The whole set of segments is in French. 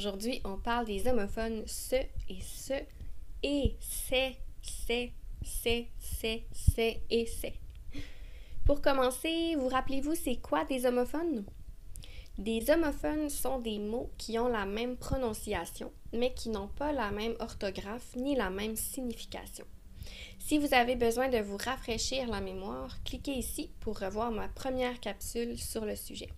Aujourd'hui, on parle des homophones se et c'est et c'est. Pour commencer, vous rappelez-vous c'est quoi des homophones? Des homophones sont des mots qui ont la même prononciation, mais qui n'ont pas la même orthographe ni la même signification. Si vous avez besoin de vous rafraîchir la mémoire, cliquez ici pour revoir ma première capsule sur le sujet.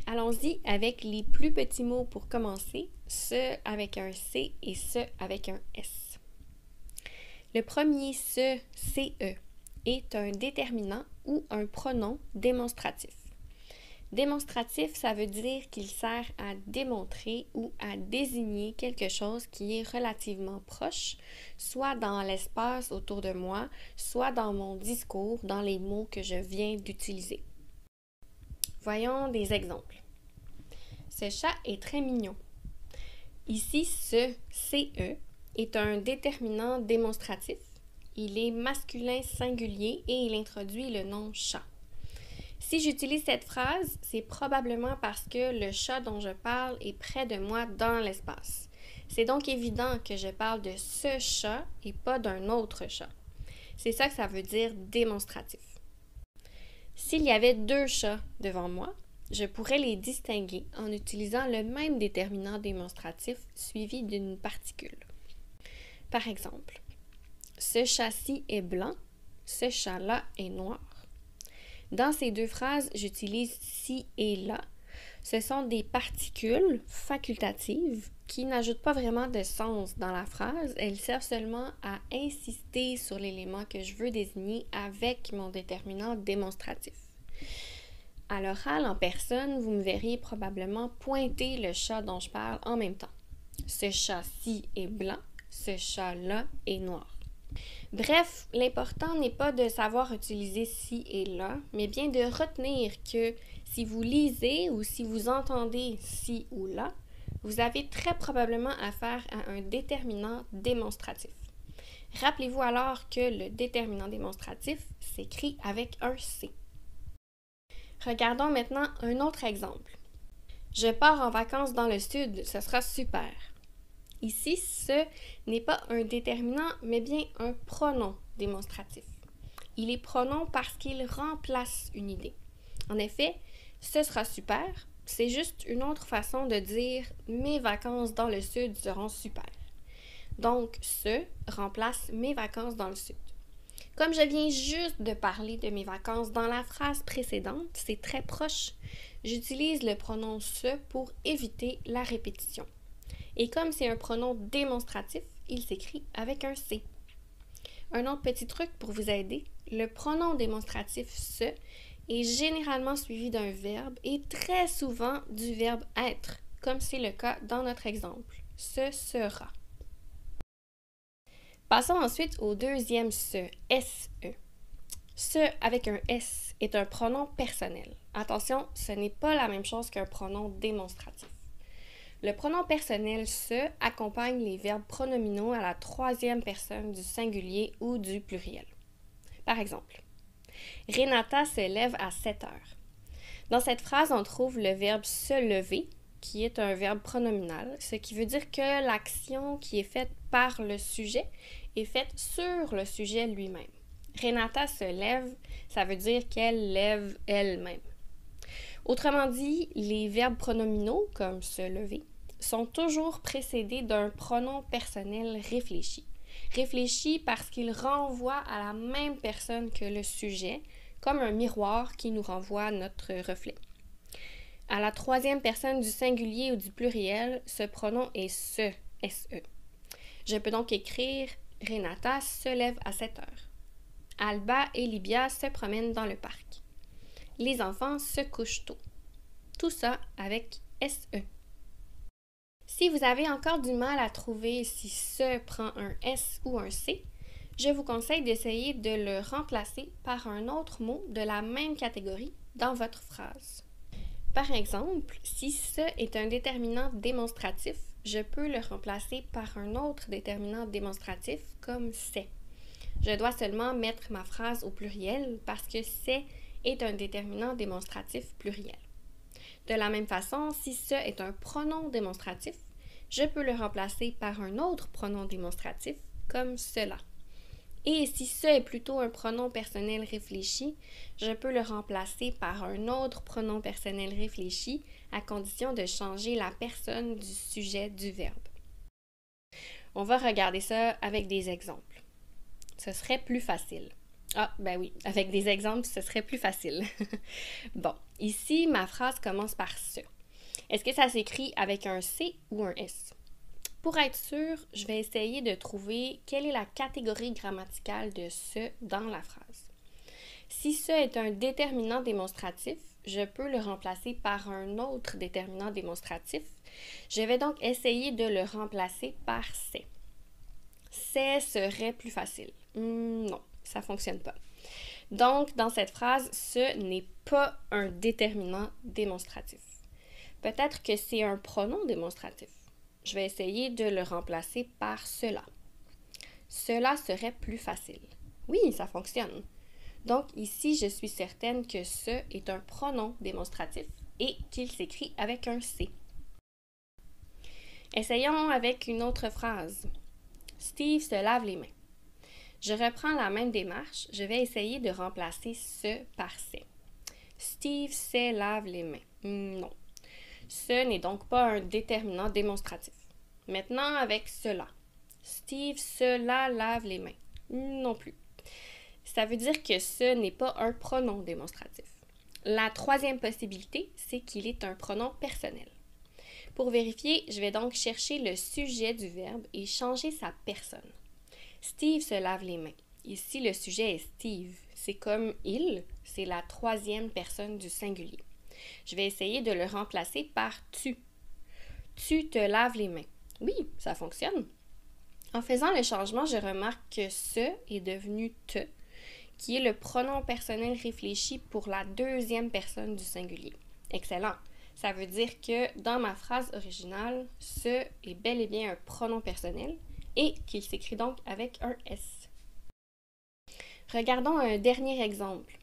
Allons-y avec les plus petits mots pour commencer, ce avec un C et ce avec un S. Le premier ce, CE, est un déterminant ou un pronom démonstratif. Démonstratif, ça veut dire qu'il sert à démontrer ou à désigner quelque chose qui est relativement proche, soit dans l'espace autour de moi, soit dans mon discours, dans les mots que je viens d'utiliser. Voyons des exemples. Ce chat est très mignon. Ici, ce CE est un déterminant démonstratif. Il est masculin singulier et il introduit le nom chat. Si j'utilise cette phrase, c'est probablement parce que le chat dont je parle est près de moi dans l'espace. C'est donc évident que je parle de ce chat et pas d'un autre chat. C'est ça que ça veut dire démonstratif. S'il y avait deux chats devant moi, je pourrais les distinguer en utilisant le même déterminant démonstratif suivi d'une particule. Par exemple, ce chat-ci est blanc, ce chat-là est noir. Dans ces deux phrases, j'utilise ci et là. Ce sont des particules facultatives qui n'ajoutent pas vraiment de sens dans la phrase. Elles servent seulement à insister sur l'élément que je veux désigner avec mon déterminant démonstratif. À l'oral, en personne, vous me verriez probablement pointer le chat dont je parle en même temps. Ce chat-ci est blanc, ce chat-là est noir. Bref, l'important n'est pas de savoir utiliser ci et là, mais bien de retenir que si vous lisez ou si vous entendez ci ou là, vous avez très probablement affaire à un déterminant démonstratif. Rappelez-vous alors que le déterminant démonstratif s'écrit avec un C. Regardons maintenant un autre exemple. Je pars en vacances dans le sud, ce sera super. Ici, ce n'est pas un déterminant, mais bien un pronom démonstratif. Il est pronom parce qu'il remplace une idée. En effet, ce sera super, c'est juste une autre façon de dire mes vacances dans le sud seront super. Donc, ce remplace mes vacances dans le sud. Comme je viens juste de parler de mes vacances dans la phrase précédente, c'est très proche, j'utilise le pronom ce pour éviter la répétition. Et comme c'est un pronom démonstratif, il s'écrit avec un C. Un autre petit truc pour vous aider, le pronom démonstratif se est généralement suivi d'un verbe et très souvent du verbe être, comme c'est le cas dans notre exemple. Ce sera. Passons ensuite au deuxième se, SE. Ce avec un S est un pronom personnel. Attention, ce n'est pas la même chose qu'un pronom démonstratif. Le pronom personnel se accompagne les verbes pronominaux à la troisième personne du singulier ou du pluriel. Par exemple, Renata se lève à 7 heures. Dans cette phrase, on trouve le verbe se lever, qui est un verbe pronominal, ce qui veut dire que l'action qui est faite par le sujet est faite sur le sujet lui-même. Renata se lève, ça veut dire qu'elle lève elle-même. Autrement dit, les verbes pronominaux, comme se lever, sont toujours précédés d'un pronom personnel réfléchi. Réfléchi parce qu'il renvoie à la même personne que le sujet, comme un miroir qui nous renvoie à notre reflet. À la troisième personne du singulier ou du pluriel, ce pronom est se, SE. Je peux donc écrire « Renata se lève à 7 heures ». Alba et Libia se promènent dans le parc. Les enfants se couchent tôt. Tout ça avec SE. Si vous avez encore du mal à trouver si ce prend un S ou un C, je vous conseille d'essayer de le remplacer par un autre mot de la même catégorie dans votre phrase. Par exemple, si ce est un déterminant démonstratif, je peux le remplacer par un autre déterminant démonstratif comme c'est. Je dois seulement mettre ma phrase au pluriel parce que c'est est un déterminant démonstratif pluriel. De la même façon, si ce est un pronom démonstratif, je peux le remplacer par un autre pronom démonstratif, comme cela. Et si ce est plutôt un pronom personnel réfléchi, je peux le remplacer par un autre pronom personnel réfléchi à condition de changer la personne du sujet du verbe. On va regarder ça avec des exemples. Ce serait plus facile. Ah, ben oui, avec des exemples, ce serait plus facile. Bon, ici, ma phrase commence par ce. Est-ce que ça s'écrit avec un C ou un S? Pour être sûr, je vais essayer de trouver quelle est la catégorie grammaticale de ce dans la phrase. Si ce est un déterminant démonstratif, je peux le remplacer par un autre déterminant démonstratif. Je vais donc essayer de le remplacer par c'est. C'est serait plus facile. Non, ça ne fonctionne pas. Donc, dans cette phrase, ce n'est pas un déterminant démonstratif. Peut-être que c'est un pronom démonstratif. Je vais essayer de le remplacer par cela. Cela serait plus facile. Oui, ça fonctionne. Donc, ici, je suis certaine que ce est un pronom démonstratif et qu'il s'écrit avec un C. Essayons avec une autre phrase. Steve se lave les mains. Je reprends la même démarche. Je vais essayer de remplacer ce par c'est. Steve se lave les mains. Non. Ce n'est donc pas un déterminant démonstratif. Maintenant, avec cela. Steve se lave les mains. Non plus. Ça veut dire que ce n'est pas un pronom démonstratif. La troisième possibilité, c'est qu'il est un pronom personnel. Pour vérifier, je vais donc chercher le sujet du verbe et changer sa personne. Steve se lave les mains. Ici, le sujet est Steve. C'est comme il, c'est la troisième personne du singulier. Je vais essayer de le remplacer par tu. Tu te laves les mains. Oui, ça fonctionne. En faisant le changement, je remarque que ce est devenu te, qui est le pronom personnel réfléchi pour la deuxième personne du singulier. Excellent. Ça veut dire que dans ma phrase originale, ce est bel et bien un pronom personnel et qu'il s'écrit donc avec un S. Regardons un dernier exemple.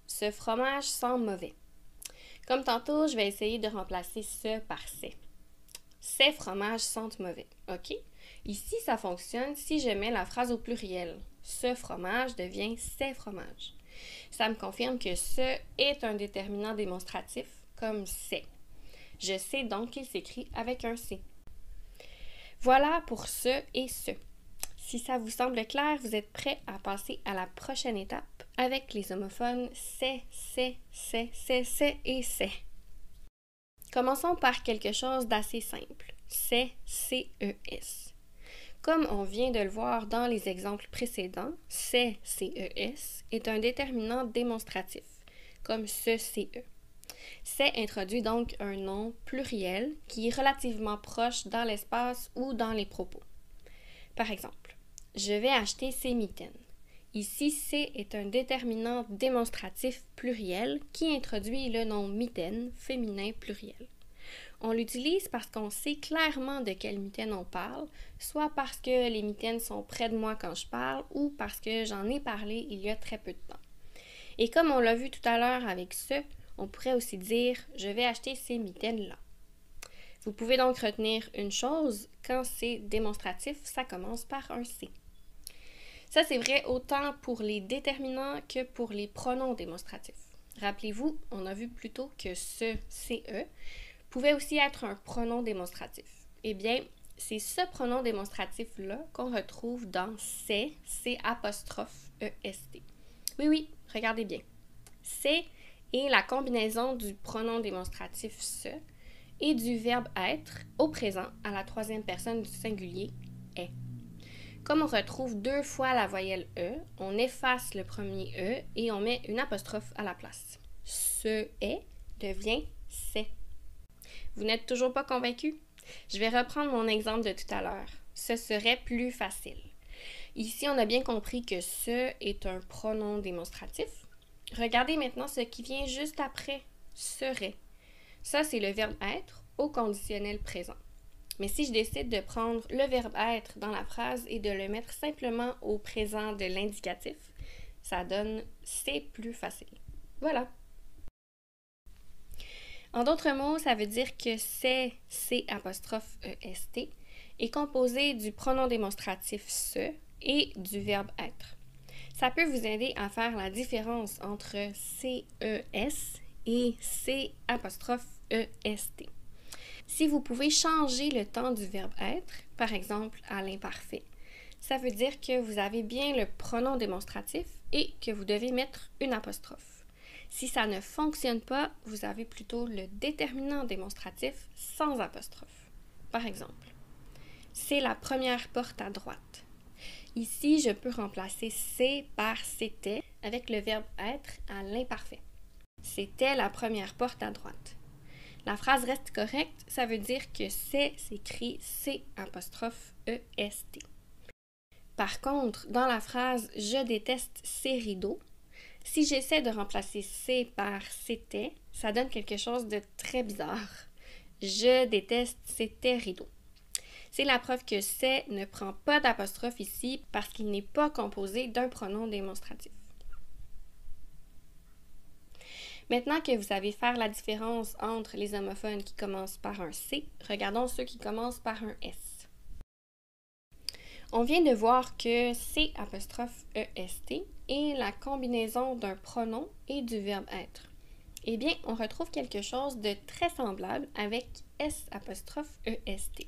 Ce fromage sent mauvais. Comme tantôt, je vais essayer de remplacer ce par c'est. Ces fromages sentent mauvais. OK? Ici, ça fonctionne si je mets la phrase au pluriel. Ce fromage devient ces fromages. Ça me confirme que ce est un déterminant démonstratif comme c'est. Je sais donc qu'il s'écrit avec un C. Voilà pour ce et ce. Si ça vous semble clair, vous êtes prêts à passer à la prochaine étape avec les homophones c'est et c'est. Commençons par quelque chose d'assez simple. C'est, C-E-S. Comme on vient de le voir dans les exemples précédents, c'est, C-E-S est un déterminant démonstratif, comme ce C-E. C'est introduit donc un nom pluriel qui est relativement proche dans l'espace ou dans les propos. Par exemple, je vais acheter ces mitaines. Ici, c'est est un déterminant démonstratif pluriel qui introduit le nom mitaine féminin pluriel. On l'utilise parce qu'on sait clairement de quelle mitaine on parle, soit parce que les mitaines sont près de moi quand je parle ou parce que j'en ai parlé il y a très peu de temps. Et comme on l'a vu tout à l'heure avec ce, on pourrait aussi dire « je vais acheter ces mitaines-là ». Vous pouvez donc retenir une chose, quand c'est démonstratif, ça commence par un C. Ça, c'est vrai autant pour les déterminants que pour les pronoms démonstratifs. Rappelez-vous, on a vu plus tôt que ce CE pouvait aussi être un pronom démonstratif. Eh bien, c'est ce pronom démonstratif-là qu'on retrouve dans c'est, C'-EST. Oui, regardez bien. C'est est la combinaison du pronom démonstratif ce et du verbe être au présent à la troisième personne du singulier est. Comme on retrouve deux fois la voyelle E, on efface le premier E et on met une apostrophe à la place. Ce est devient c'est. Vous n'êtes toujours pas convaincu? Je vais reprendre mon exemple de tout à l'heure. Ce serait plus facile. Ici, on a bien compris que ce est un pronom démonstratif. Regardez maintenant ce qui vient juste après. Serait. Ça, c'est le verbe être au conditionnel présent. Mais si je décide de prendre le verbe être dans la phrase et de le mettre simplement au présent de l'indicatif, ça donne c'est plus facile. Voilà. En d'autres mots, ça veut dire que c'est C'-EST est composé du pronom démonstratif ce et du verbe être. Ça peut vous aider à faire la différence entre CES et C'-EST. Si vous pouvez changer le temps du verbe être, par exemple à l'imparfait, ça veut dire que vous avez bien le pronom démonstratif et que vous devez mettre une apostrophe. Si ça ne fonctionne pas, vous avez plutôt le déterminant démonstratif sans apostrophe. Par exemple, c'est la première porte à droite. Ici, je peux remplacer c'est par c'était avec le verbe être à l'imparfait. C'était la première porte à droite. La phrase reste correcte, ça veut dire que c'est s'écrit C'-EST. Par contre, dans la phrase je déteste ces rideaux, si j'essaie de remplacer c'est par c'était, ça donne quelque chose de très bizarre. Je déteste ces rideaux. C'est la preuve que c'est ne prend pas d'apostrophe ici parce qu'il n'est pas composé d'un pronom démonstratif. Maintenant que vous savez faire la différence entre les homophones qui commencent par un C, regardons ceux qui commencent par un S. On vient de voir que C'-EST est la combinaison d'un pronom et du verbe être. Eh bien, on retrouve quelque chose de très semblable avec S'-EST.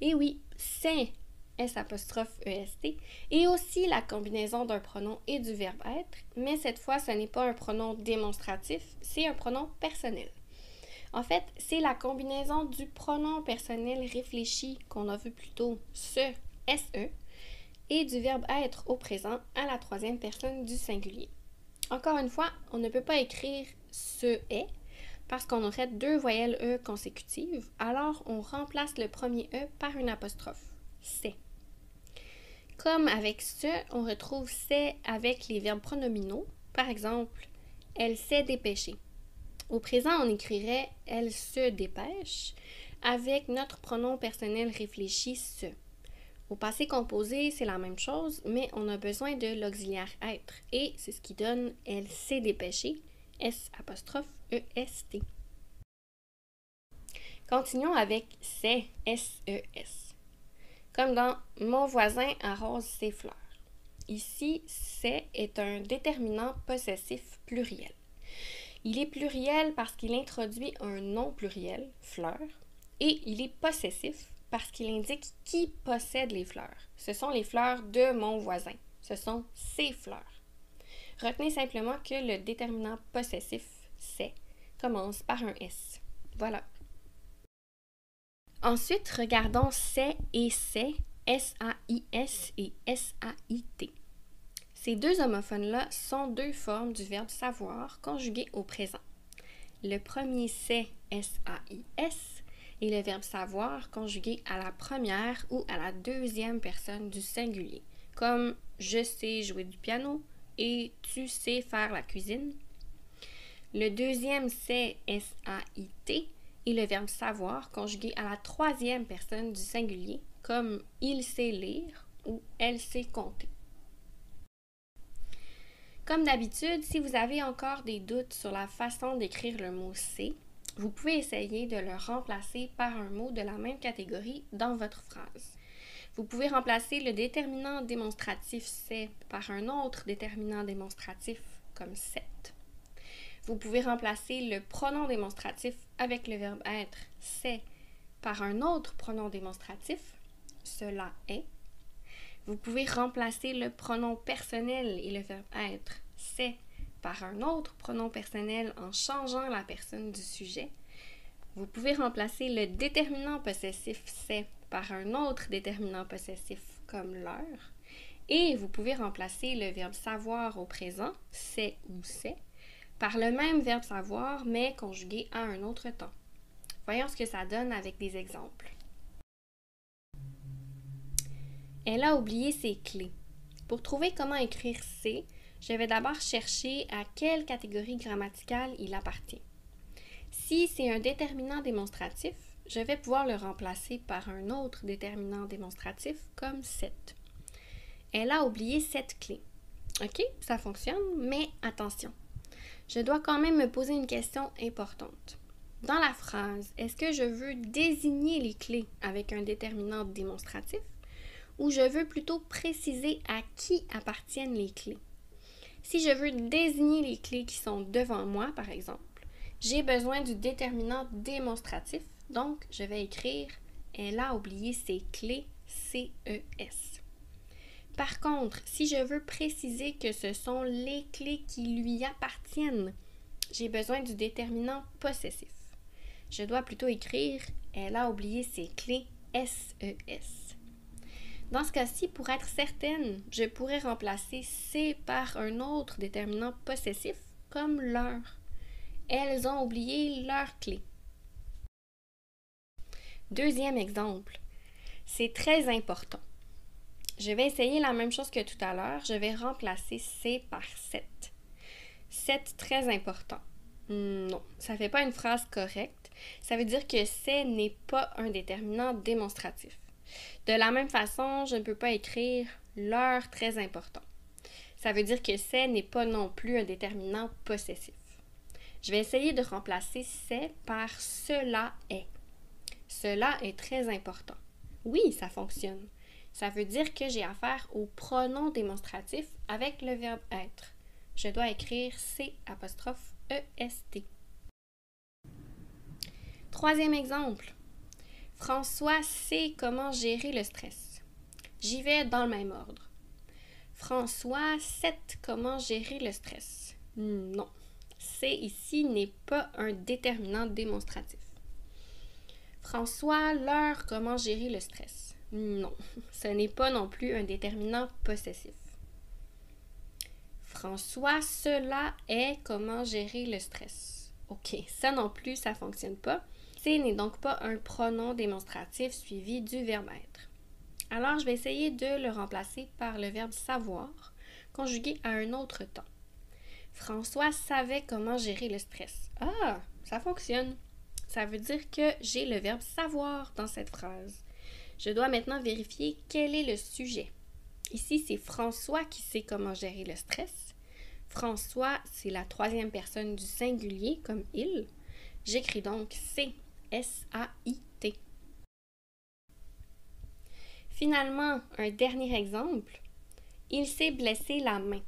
Et oui, c'est S'-EST est aussi la combinaison d'un pronom et du verbe être, mais cette fois, ce n'est pas un pronom démonstratif, c'est un pronom personnel. En fait, c'est la combinaison du pronom personnel réfléchi qu'on a vu plus tôt, se, SE, et du verbe être au présent à la troisième personne du singulier. Encore une fois, on ne peut pas écrire ce est parce qu'on aurait deux voyelles E consécutives, alors on remplace le premier E par une apostrophe, c'est. Comme avec ce, on retrouve c'est avec les verbes pronominaux, par exemple, elle s'est dépêchée. Au présent, on écrirait elle se dépêche avec notre pronom personnel réfléchi se. Au passé composé, c'est la même chose, mais on a besoin de l'auxiliaire être et c'est ce qui donne elle s'est dépêchée, S'-EST. Continuons avec c'est, SES. Comme dans mon voisin arrose ses fleurs. Ici, c'est est un déterminant possessif pluriel. Il est pluriel parce qu'il introduit un nom pluriel, fleur, et il est possessif parce qu'il indique qui possède les fleurs. Ce sont les fleurs de mon voisin. Ce sont ses fleurs. Retenez simplement que le déterminant possessif, c'est, commence par un S. Voilà. Ensuite, regardons c'est et c'est, S-A-I-S et S-A-I-T. Ces deux homophones-là sont deux formes du verbe savoir conjuguées au présent. Le premier c'est, S-A-I-S, et le verbe savoir conjugué à la première ou à la deuxième personne du singulier, comme je sais jouer du piano et tu sais faire la cuisine. Le deuxième c'est, S-A-I-T, et le verbe savoir conjugué à la troisième personne du singulier, comme il sait lire ou elle sait compter. Comme d'habitude, si vous avez encore des doutes sur la façon d'écrire le mot c'est, vous pouvez essayer de le remplacer par un mot de la même catégorie dans votre phrase. Vous pouvez remplacer le déterminant démonstratif c'est par un autre déterminant démonstratif comme cette. Vous pouvez remplacer le pronom démonstratif avec le verbe être c'est par un autre pronom démonstratif, cela est. Vous pouvez remplacer le pronom personnel et le verbe être c'est par un autre pronom personnel en changeant la personne du sujet. Vous pouvez remplacer le déterminant possessif c'est par un autre déterminant possessif comme l'heure. Et vous pouvez remplacer le verbe savoir au présent, c'est ou c'est, par le même verbe savoir, mais conjugué à un autre temps. Voyons ce que ça donne avec des exemples. Elle a oublié ses clés. Pour trouver comment écrire c'est, je vais d'abord chercher à quelle catégorie grammaticale il appartient. Si c'est un déterminant démonstratif, je vais pouvoir le remplacer par un autre déterminant démonstratif comme cette. Elle a oublié cette clé. Ok, ça fonctionne, mais attention. Je dois quand même me poser une question importante. Dans la phrase, est-ce que je veux désigner les clés avec un déterminant démonstratif ou je veux plutôt préciser à qui appartiennent les clés? Si je veux désigner les clés qui sont devant moi, par exemple, j'ai besoin du déterminant démonstratif, donc je vais écrire « Elle a oublié ses clés CES ». Par contre, si je veux préciser que ce sont les clés qui lui appartiennent, j'ai besoin du déterminant possessif. Je dois plutôt écrire « Elle a oublié ses clés SES ». Dans ce cas-ci, pour être certaine, je pourrais remplacer « C » par un autre déterminant possessif, comme « leur ». Elles ont oublié leurs clés. Deuxième exemple, c'est très important. Je vais essayer la même chose que tout à l'heure. Je vais remplacer « C » par « 7 ». 7, très important. Non, ça ne fait pas une phrase correcte. Ça veut dire que « c'est » n'est pas un déterminant démonstratif. De la même façon, je ne peux pas écrire « leur très important ». Ça veut dire que « c'est » n'est pas non plus un déterminant possessif. Je vais essayer de remplacer « c'est » par « cela est ». Cela est très important. Oui, ça fonctionne. Ça veut dire que j'ai affaire au pronom démonstratif avec le verbe être. Je dois écrire C''EST. Troisième exemple. François sait comment gérer le stress. J'y vais dans le même ordre. François sait comment gérer le stress. Non. C'est ici n'est pas un déterminant démonstratif. François leur comment gérer le stress. Non. Ce n'est pas non plus un déterminant possessif. François, cela est comment gérer le stress. OK, ça non plus, ça ne fonctionne pas. C'est n'est donc pas un pronom démonstratif suivi du verbe être. Alors, je vais essayer de le remplacer par le verbe savoir, conjugué à un autre temps. François savait comment gérer le stress. Ah, ça fonctionne. Ça veut dire que j'ai le verbe savoir dans cette phrase. Je dois maintenant vérifier quel est le sujet. Ici, c'est François qui sait comment gérer le stress. François, c'est la troisième personne du singulier, comme il. J'écris donc C-S-A-I-T. Finalement, un dernier exemple. Il s'est blessé la main.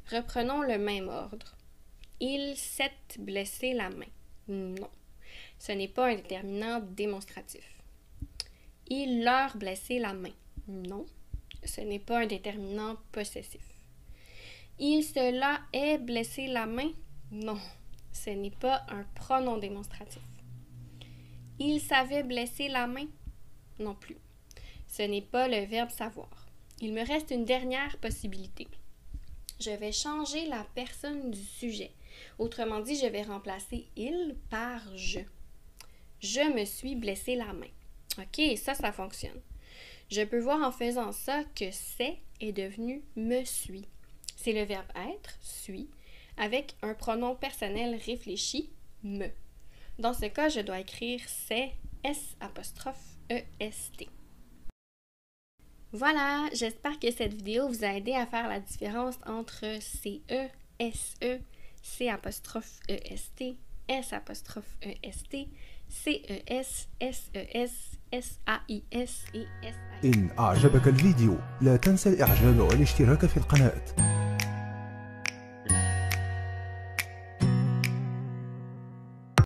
Reprenons le même ordre. Il s'est blessé la main. Non, ce n'est pas un déterminant démonstratif. Il leur blessé la main. Non, ce n'est pas un déterminant possessif. Il se la est blessé la main. Non, ce n'est pas un pronom démonstratif. Il savait blesser la main. Non plus. Ce n'est pas le verbe savoir. Il me reste une dernière possibilité. Je vais changer la personne du sujet. Autrement dit, je vais remplacer il par je. Je me suis blessé la main. OK, ça fonctionne. Je peux voir en faisant ça que c'est est devenu me suis. C'est le verbe être, suis, avec un pronom personnel réfléchi, me. Dans ce cas, je dois écrire c'est S''EST. Voilà, j'espère que cette vidéo vous a aidé à faire la différence entre CE, SE, C''EST, S''EST, CES, SES, SAIS et SAIS. إن أعجبك الفيديو لا تنسى الإعجاب والاشتراك في القناة.